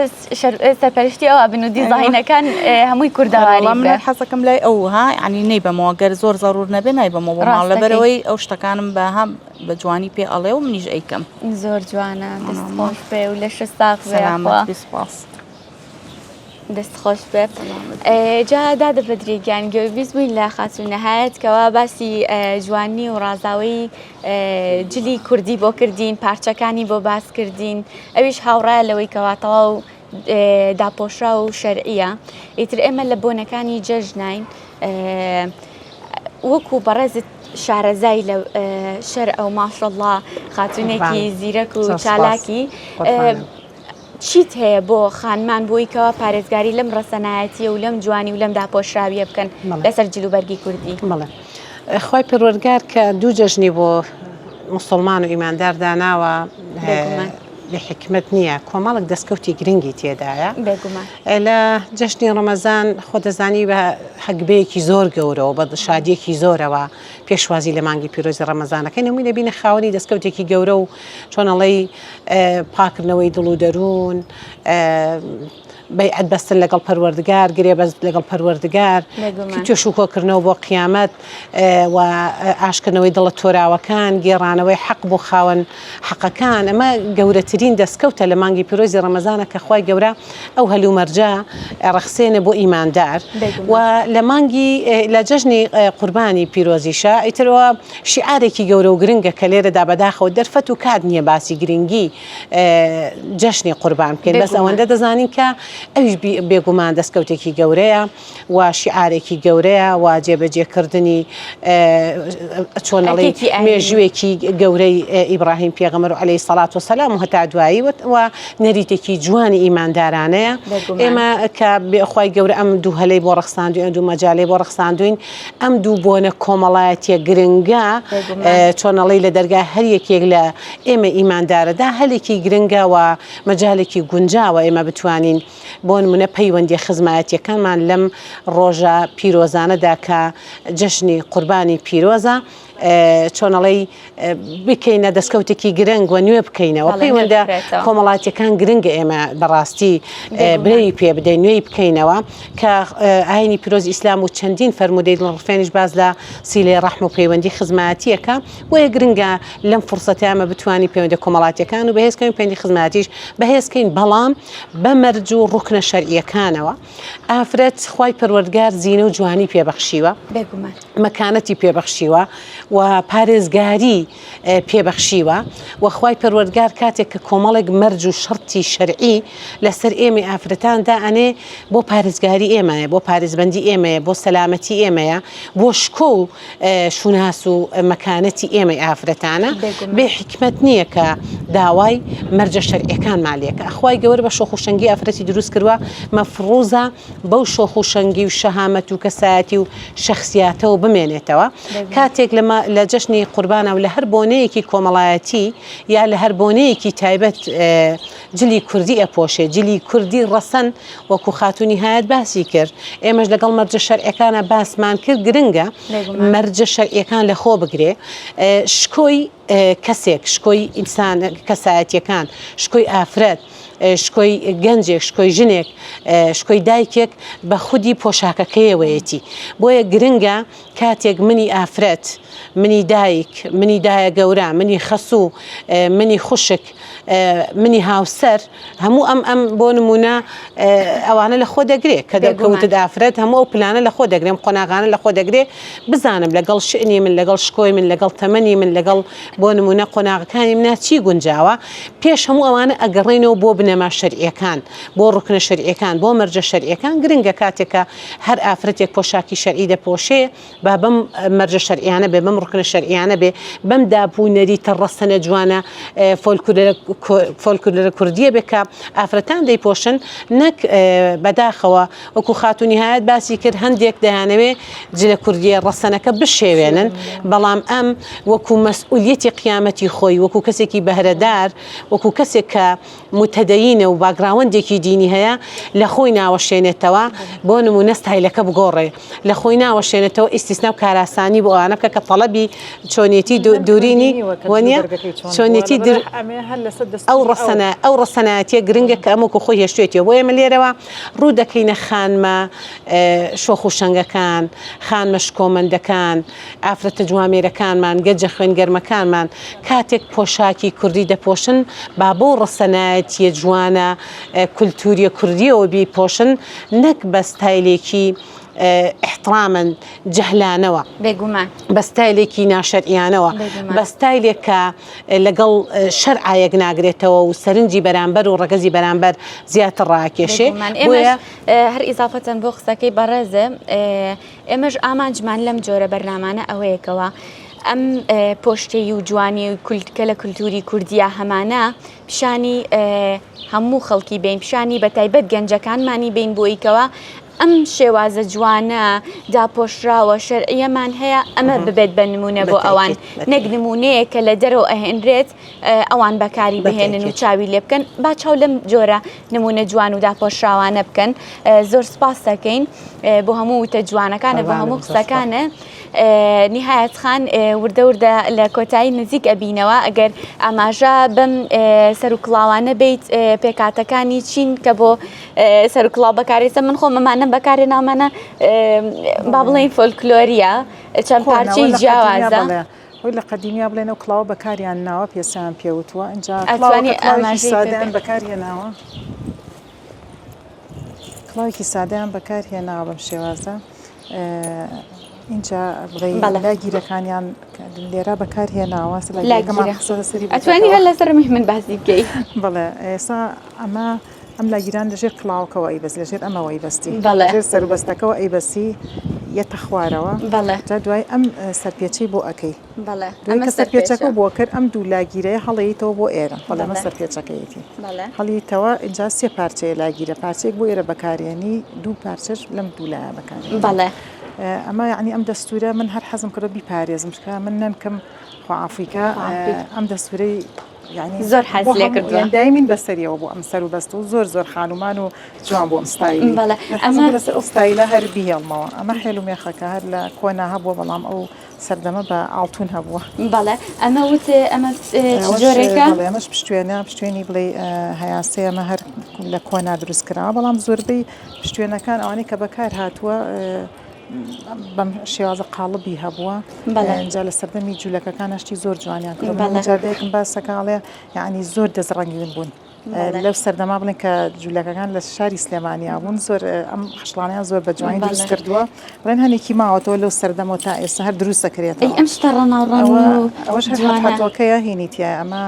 سەرپەرشتی ئەوە بن و دیزاینەکان هەمووی کوردەواری من حەزەکەم لای ئەوها ینی نەیبەمەوە گەر زۆر زەڕور نەبێ نایبەمەوە بۆ لەبەرەوەی ئەو شتەکانم بەها بە جوانی پێ ئەڵێ و منیش ئەیکەم زۆر جوانە دەستخۆش بێ و لە شستاق سپاس دەست خۆش بێت جادا دەبدرێگیان گوێبیست بووین لە خاتونەهایەت کەوا باسی جوانی و ڕازاوی جلی کوردی بۆ کردین پارچەکانی بۆ باس کردین ئەویش هاوڕایە لەوەی کەواتەوە و داپۆشرا و شەرعیە ئیتر ئێمە لە بۆنەکانی جەژنین وەکو بەڕێزت شارەزای لە شەرع و ماشەڵڵا خاتونێکی زیرەک و چالاکی چیت هەیە بۆ خانمان بۆی کەوا پارێزگاری لەم ڕەسەنایەتیە و لەم جوانی و لەم داپۆشراویە بکەن لەسەر جلوبەرگی کوردی بڵێ خۆی پەروەردگار کە دوو جەژنی بۆ موسڵمان و ئیماندار داناوە لە حکمت نییە کۆمەڵک دەستکەوتی گرنگی تێدایە لە جەژنی ڕەمەزان خۆ دەزانی بە حەگبەیەکی زۆر گەورەوە بە شادیەکی زۆرەوە پێشوازی لە مانگی پیرۆزی ڕەمەزانەکەی نمووی دەبینە خاوەنی دەستکەوتێکی گەورە و چۆنەڵەی پاکردنەوەی دڵ و دەروون بەیعەت بەستن لەگەڵ پەروەردگار گرێبەست لەگەڵ پەروەردگار توێش و کۆکردنەوە بۆ قیامەت و ئاشکردنەوەی دڵە تۆراوەکان گێڕانەوەی حەق بۆ خاوەن حەقەکان ئەمە گەورەترین دەستکەوتە لە مانگی پیرۆزی ڕەمەزانە کە خوای گەورە ئەو هەلومەرجە ڕەخسێنە بۆ ئیماندار و لە مانگی لە جەژنی قوربانی پیرۆزیشە ئیترەوە شیعارێکی گەورە و گرنگە کە لێرەدا بەداخەوە دەرفەت و کات نییە باسی گرنگی جەژنی قوربان بکەین بەس ئەوەندە دەزانین کە ئەوش بێگومان دەستکەوتێکی گەورەیە و شیعارێکی گەورەیە و جێبەجێکردنی چۆنەڵی مێژوێکی گەورەی ئیبراهیم پێغەمبەر عەلەیهی سەڵات وسەلام و هەتا دوایی و نەریتێکی جوانی ئیماندارانەیە ئێمە کە بێخوای گەورە ئەم دوو هەلەی بۆ ڕەخساندوین ئەم دوو مەجاالەی بۆ ڕەخساندوین ئەم دوو بۆنە کۆمەڵایەتیە گرنگە چۆنەڵی لە دەرگای هەر یەکێک لە ئێمە ئیماندارەدا هەلێکی گرنگە و مەجالێکی گونجاوە ئێمە بتوانین بۆ نمونە پەیوەندی خزمەتیەکانمان لەم ڕۆژە پیرۆزانەدا کە جەژنی قوربانی پیرۆزە چۆنەڵی بکەینە دەستکەوتێکی گرنگ و نوێ بکەینەوە پەیوەندە کۆمەڵاتیەکان گرنگە ئێمە بەڕاستی برەوی پێ بدەین نوێی بکەینەوە کە ئاینی پیرۆزی ئیسلام و چەندین فەرمودەی ڕفێنیش باز لە سیلەی ڕەحم و پەیوەندی خزمەتیەکە وەیە گرنگە لەم فرسەتە ئەمە بتوانین پەیوەندی کۆمەڵاتیەکان و بەهێزکەین پەیوەندی خزمەتیش بەهێزکەین بەڵام بەمەرج و ڕوکنە شەرعیەکانەوە ئافرەت خوای پەروەردگار زینە و جوانی پێبەخشیوە مەکانەتی پێبەخشیوە و پارێزگاری پێبەخشیوە وەخوای پەروەردگار کاتێک کە کۆمەڵێک مەرج و شەرتی شەرعی لەسەر ئێمە ئافرەتاندا ئەنێ بۆ پارێزگاری ئێمەیە بۆ پارێزبەندی ئێمەیە بۆ سەلامەتی ئێمەیە بۆ شکۆ و شوناس و مەکانەتی ئێمە ئافرەتانە بێ حکمت نییە کە داوای مەرجە شەرعیەکان مالێکە ئەخوای گەورە بە شۆخوشەنگی ئافرەتی دروست کردووە مەفروزە بەو شۆخوشەنگی و شەهامەت و کەسایەتی و شخصیاتەوە بمێنێتەوە کاتێک لە جەژنی قوربانە و لە هەر بۆنەیەکی کۆمەڵایەتی یا لە هەر بۆنەیەکی تایبەت جلی کوردی ئەپۆشێ جلی کوردی ڕەسەن وەکو خاتونی هایەت باسی کرد ئێمەش لەگەڵ مەرجە شەرعیەکانە باسمان کرد گرنگە مەرجە شەرعیەکان لە خۆ بگرێ شکۆی کەسێک شکۆی ئینسان کەسایەتیەکان شکۆی ئافرەت شکۆی گەنجێک شکۆی ژنێک شکۆی دایکێک بە خودی پۆشاکەکەیەوەیەتی بۆیە گرنگە کاتێک منی ئافرەت منی دایک منی دایە گەورە منی خەسوو منی خوشک منی هاوسەر هەموو ئەم بۆ نمونە ئەوانە لە خۆ دەگرێت کە دەکەوتت ئافرەت هەموو ئەو پلانە لە خۆ دەگرێم قۆناغانە لە خۆ دەگرێت بزانم لەگەڵ شئنی من لەگەڵ شکۆی من لەگەڵ تەمەنی من لەگەڵ بۆ نمونە قۆناغەکانی منە چی گونجاوە پێش هەموو ئەوانە ئەگەڕێنەوە بۆ بنەما شەرعیەکان بۆ ڕوکنە شەرعیەکان بۆ مەرجە شەرعیەکان گرنگە کاتێکە هەر ئافرەتێک پۆشاکی شەرعی دەپۆشێ با بەم مەرجە شەرعیانە بێ بەم ڕوکنە شەرعیانە بێ بەم دابوونەری تەڕەسەنە جوانە فۆلکلۆرە کوردیە بێ کە ئافرەتان دەیپۆشن نەک بەداخەوە وەکو خاتونی هایەت باسی کرد هەندێک دەیانەوێ جلە کوردیە ڕەسەنەکە بشێوێنن بەڵام ئەم وەکو مەسئولیەتی قیامەتی خۆی وەکو کەسێکی بەهرەدار وەکو کەسێک کە متەدەینە و باگراوەندێکی دینی هەیە لە خۆی ناوەشێنێتەوە بۆ نمونە ستایلەکە بگۆڕێ لە خۆی ناوەشێنێتەوە ئیسیسنا و کاراسانی بۆ ئەوانە بکە کە تەڵەبی چۆنیەتی دوورینی وەنیە چۆنیەتی ئەو ڕەسەنایەتیە گرنگە کە ئەمەکو خۆی هێشتێتەوە بۆ ئێمە لێرەوە ڕوو دەکەینە خانمە شۆخ و شەنگەکان خانمە شکۆمەندەکان ئافرەتە جوامێرەکانمان گەنجە خوێنگەرمەکانمان کاتێک پۆشاکی کوردی دەپۆشن با بۆ ڕەسەنایەتیە جوانە کولتوریە کوردیەوە بیپۆشن نەک بە ستایلێکی احترامن جەهلانەوە بێگومان بە ستایلێکی ناشەرعیانەوە بە ستایلێک کە لەگەڵ شەرعایەک ناگرێتەوە و سەرنجی بەرامبەر و ڕەگەزی بەرامبەر زیاتر ڕاکێشێ هەر ئیزافەتەن بۆ قسەکەی بەڕێزە ئێمەش ئامانجمان لەم جۆرە بەرنامانە ئەوەیەکەوە ئەم پۆشتەی و جوانی و کە لە کولتوری کوردیا هەمانە پیشانی هەموو خەڵکی بین پیشانی بە تایبەت گەنجەکانمانی بین بۆیکەوە ئەم شێوازە جوانە داپۆشراوە شەرعیەمان هەیە ئەمە ببێت بە نمونە بۆ ئەوان نەک نمونەیە کە لە دەرەوە ئەهێنرێت ئەوان بەکاری بهێنن و چاوی لێ بکەن با چاو لەم جۆرە نمونە جوان و داپۆشراوانە بکەن زۆر سپاس دەکەین بۆ هەموو وتە جوانەکانە بە هەموو قسەکانە نهایەت خان وردە وردە لە کۆتایی نزیک ئەبینەوە ئەگەر ئاماژە بەم سەرکڵاوانە بیت پێکاتەکانی چین کە بۆ سەرکڵاو بەکارێتە من خۆ مەمانە بەکارێ نامانە با بڵێن فۆلکلۆریە چەند پارچەی جیاوازە وی لە قەدیمیا بڵێن و کڵاوە بەکاریان ناوە پێسیان پێوتوە اینجا سادیان بەکارهێناوە کڵاوێکی سادیان بەکارهێناوە بەم شێوازە اینجا بڵێ گیرەکانیان لێرە بەکارهێناوە ئەتوانی هەر لەسەر من باسی بکەی بڵێ ئێستا ئەمە ئەم لاگیران لەژێر کڵاوکەوە ئەیبەست لەژێر ئەمەوە ئەیبەستی لەژێر سەروبەستەکەەوە ئەیبەستی یەتە خوارەوە جا دوای ئەم سەرپێچەی بۆ ئەەکەی دوای کە سەرپێچەکە بۆ کرد ئەم دوو لاگیرەیە هەڵەیەتەوە بۆ ئێرە بەڵێمە سەرپێچەکەیەتی هەڵیتەوە اینجا سێ پارچەیە لاگیرە پارچێک بۆ ئێرە بەکارێنی دوو پارچەش لەم دوو لایە بەکارێنی ئەمە یعنی ئەم دەستورە من هەر حەزم کردە بیپارێزم چکە من نەمکەم خواعافریکا ئەم دەستورەی زۆر حەز لێ کردووە دایمین بەسەریەوە بۆ ئەم سەر و بەست و زۆر خانومان و جوان بۆ ئەم ستایلی ئەمە لەسەر ئەو ستایلە هەر بیهێڵمەوە ئەمە حێل و مێخەکە هەر لە کۆنا هەبووە بەڵام ئەو سەردەمە بە ئاڵتون هەبووە بەڵێ ئەمە وتێ ئەمە جۆرێکە ئەمەش پشتوێنی بڵێ هەیاسێ ئەمە هەر لە کۆنا دروستکراوە بەڵام زۆربەی پشتوێنەکان ئەوانەی کە بەکار هاتووە بەم شێوازە قاڵبی هەبووە ئەجا لە سەردەمی جوولەکەکان هەشتی زۆر جوانیان جاردەیەکم باسەکەڵێ یعنی زۆر دەزڕەنگین بوون لەو سەردەما بڵێن کە جوولەکەکان لە شاری سلێمانیا بوون زۆر ئەم خشتڵانیان زۆر بە جوانی دروست کردووە بڵێن هەنێکی ماوەتەوە لەو سەردەمەوە تا ئێستا هەر دروست دەکرێتەوە ئەم شتە ڕەناڕەن و ئەوەش هەتۆکەیە هینیتیە ئەمە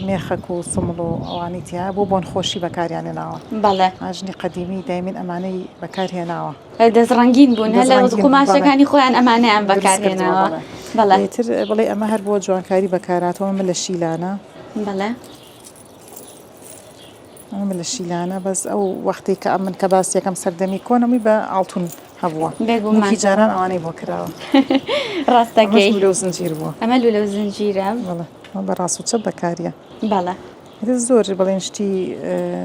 مێخەک و سمڵ و ئەوانیتیە بۆ بۆن خۆشی بەکاریانێناوە بەڵێ ئاژنی قەدیمی دایمین ئەمانەی بەکارهێناوە دەستڕەنگین بوون هە لە قوماشەکانی خۆیان ئەمانەیان بەکارهێناوە بەڵێتر بڵێ ئەمە هەر بۆ جوانکاری بەکاراتەوە من لە شیلانە بەڵێ ئەمە لە شیلانە بەس ئەو وەختی کە من کە باس یەکەم سەردەمی کۆنەمی بە ئاڵتون هەبووە بێگومان جاران ئەوانەی بۆ کراوە ڕاستەکەی لەو زنجیر بووە ئەمە لەو زنجیرە بە ڕاست و چە بەکاریە بەڵێ زۆر بڵێن شتی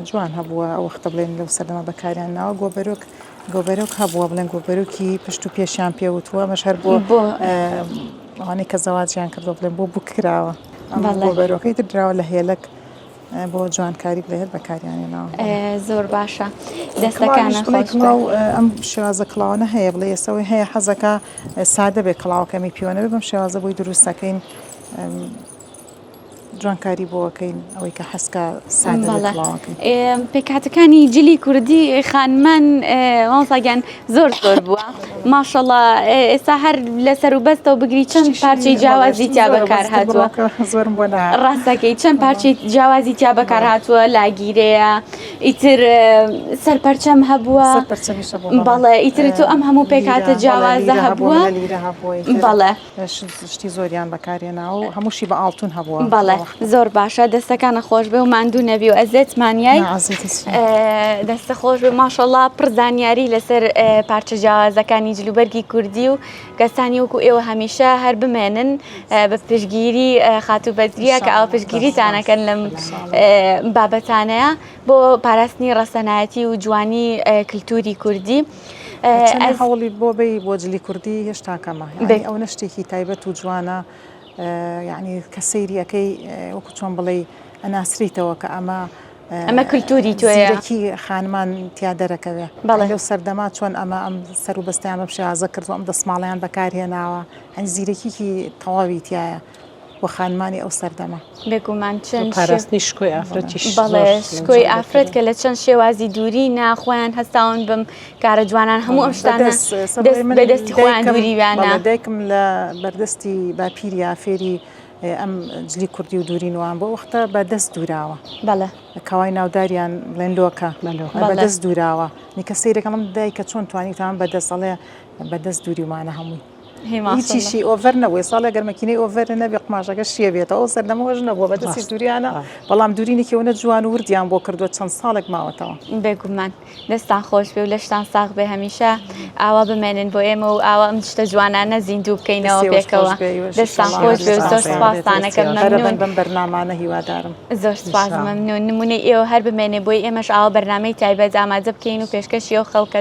جوان هەبووە ئەو وەختە بڵێن لەو سەردەما بەکاریان ناوە گۆبەرۆک هەبووە بڵێن گۆبەرۆکی پشت و پێشیان پێوتووە مەش هەر بۆ ئەوانەی کە زەواجیان کردو بڵێن بۆ بکراوە گۆبەرۆکەی تر دراوە لە هێلک بۆ جوانکاری بڵێت بەکاریانێنەوە زۆر باشە دەستەکانە ئەم شێوازە کڵاوانە هەیە بڵێ ئێسەوەی هەیە حەزەکە سادە بێ کڵاوەکەمی پیوەنە بێ بەم شێوازە بۆی دروستەکەین جوانکاری بۆەکەین ئەوەی کە حەسکە سادە پێکاتەکانی جلی کوردی خانمان مامۆستاگیان زۆر بووە ماشەڵڵا ئێستا هەر لەسەر و بەستەوە بگری چەند پارچەی جیاوازی تیا بەکار هاتووە زۆرم بۆ ڕاستەکەی چەند پارچەی جیاوازی تیا بەکار هاتووە لاگیرەیە ئیتر سەرپەرچەم هەبووە بەڵێ ئیتر تو ئەم هەموو پێکاتە جیاوازە هەبووە بەڵێ شتی زۆریان بەکارێناوە هەمووشی بە ئاڵتون هەبووە بەڵێ زۆر باشە دەستەکانە خۆش بێ و ماندوو نەبی و ئەزێتمانیای دەستە خۆش بێ ماشەڵڵا پڕ زانیاری لەسەر پارچە جیاوازەکانی جلوبەرگی کوردی و گەستانی وەکو ئێوە هەمیشە هەر بمێنن بە پشتگیری خاتوو بەدریە کە ئەو پشتگیریتانەکەن لەم بابەتانەیە بۆ پاراستنی ڕەسەنایەتی و جوانی کللتوری کوردی هەوڵی بۆ جلی کوردی هێشتا کەمە ئەو نەشتێکی تایبەت و جوانە یعنی کە سەیریەکەی وەکو چۆن بڵێ ئەناسریتەوە کە ئەمە کللتوری تۆیەکی خانمان تیا دەرەکەوێ لەو سەردەما چۆن ئەمە ئەم سەر و بەستیان بە شێوازە کردو ئەم دەسماڵیان بەکارهێناوە ئەنی زیرەکیکی تەواوی تایە بۆ خانمانی ئەو سەردەما بێگومان چەند پاراستنی شکۆی ئافرەتیش بەڵێ شکۆی ئافرەت کە لە چەند شێوازی دووری ناخۆیان هەستاون بم کارە جوانان هەموو ئەم شتانە بەدەستی خۆیان دووریوانە دایکم لە بەردەستی باپیریا فێری ئەم جلی کوردی و دوورینوان بۆ وەختە بەدەست دووراوە بەڵێ کەوای ناوداریان بڵێندۆکە بەدەست دووراوە نیکە سیرەکەم دایکە چۆن توانیتان بەدەستڵێ بەدەست دووریمانە هەمووی هیچیشی ئۆڤەر نەبووی ساڵە گەرمەکینەی ئۆڤەر نەبێ قماشەکە شیە بێتەوە سەردەمەوەژ نەبووە بەدەستی دووریانە بەڵام دوورینێکیەوەنە جوان و وردیان بۆ کردووە چەند ساڵێک ماوەتەوە بێگومان دەستان خۆش بێ و لەشتان ساغ بێ هەمیشە ئاوا بمێنن بۆ ئێمە و ئاوا ئەم شتە جوانانە زیندوو بکەینەوە پێکەوە دەستان خۆش بێ و زۆر سپاسانەکەم مەمنون بەم بەرنامانە هیوادارم زۆر سپاس مەمنون نمونەی ئێوە هەر بمێنێ بۆی ئێمەش ئاوا بەرنامەی تایبەت ئامادە بکەین و پێشکەشی ئەو خەڵکە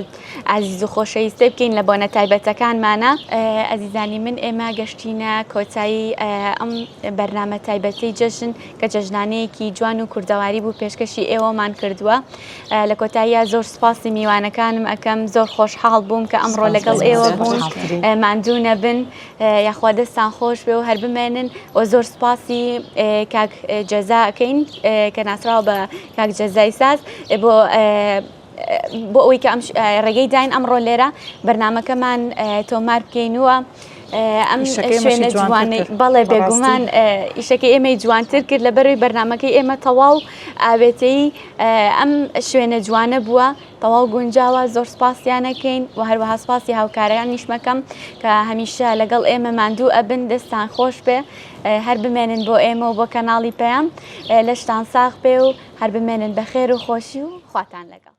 عزیز و خۆشەویستە بکەین لە بۆنە تایبەتەکانمانە ئەزیزانی من ئێمە گەشتینە کۆتایی ئەم بەرنامە تایبەتی جەژن کە جەژنانەیەکی جوان و کوردەواری بوو پێشکەشی ئێوەمان کردووە لە کۆتاییە زۆر سپاسی میوانەکانم ئەەکەم زۆر خۆشحاڵ بووم کە ئەمڕۆ لەگەڵ ئێوە بوون ماندوو نەبن یاخوا دەستان خۆش بێ و هەر بمێنن و زۆر سپاسی کاک جەزاکەین کە ناسراوە بە کاک جەزای ساز بۆ ئەوەی کە ئەم ڕێگەی داین ئەمڕۆ لێرە بەرنامەکەمان تۆمار بکەینوە ئەم شوێنە جوانەی بەڵێ بێگومان ئیشەکە ئێمەی جوانتر کرد لە بەروی بەرنمەکەی ئێمە تەواو ئاوێتەی ئەم شوێنە جوانە بووە تەواو گونجاوە زۆر سپاسیانەکەین و هەروەها سپاسی هاوکارەکان نیشمەکەم کە هەمیشە لەگەڵ ئێمە ماندوو ئەبن دەستان خۆش بێ هەر بمێنن بۆ ئێمە و بۆ کەناڵی پێیان لەشتان ساغ بێ و هەر بمێنن بە خێر و خۆشی و خواتان لەگەڵ